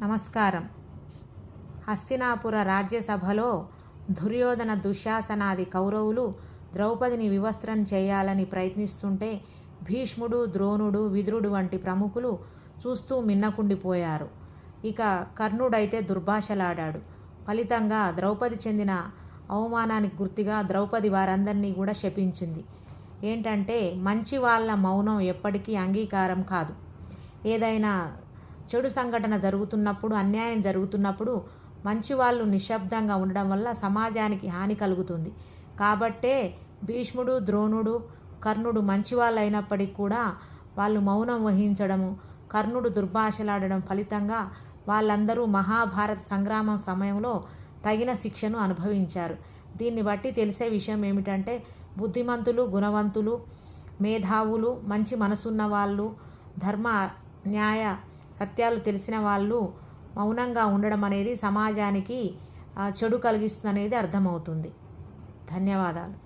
నమస్కారం. హస్తినాపుర రాజ్యసభలో దుర్యోధన దుశ్శాసనాది కౌరవులు ద్రౌపదిని వివస్త్రం చేయాలని ప్రయత్నిస్తుంటే భీష్ముడు, ద్రోణుడు, విదురుడు వంటి ప్రముఖులు చూస్తూ మిన్నకుండిపోయారు. ఇక కర్ణుడైతే దుర్భాషలాడాడు. ఫలితంగా ద్రౌపది చెందిన అవమానానికి గుర్తుగా ద్రౌపది వారందరినీ కూడా శపించింది. ఏంటంటే, మంచి వాళ్ళ మౌనం ఎప్పటికీ అంగీకారం కాదు. ఏదైనా చెడు సంఘటన జరుగుతున్నప్పుడు, అన్యాయం జరుగుతున్నప్పుడు మంచి వాళ్ళు నిశ్శబ్దంగా ఉండడం వల్ల సమాజానికి హాని కలుగుతుంది. కాబట్టే భీష్ముడు, ద్రోణుడు, కర్ణుడు మంచి వాళ్ళు అయినప్పటికీ కూడా వాళ్ళు మౌనం వహించడము, కర్ణుడు దుర్భాషలాడడం ఫలితంగా వాళ్ళందరూ మహాభారత సంగ్రామం సమయంలో తగిన శిక్షను అనుభవించారు. దీన్ని బట్టి తెలిసే విషయం ఏమిటంటే, బుద్ధిమంతులు, గుణవంతులు, మేధావులు, మంచి మనసున్న వాళ్ళు, ధర్మ న్యాయ సత్యాలు తెలిసిన వాళ్ళు మౌనంగా ఉండడం అనేది సమాజానికి చెడు కలిగిస్తుంది అనేది అర్థమవుతుంది. ధన్యవాదాలు.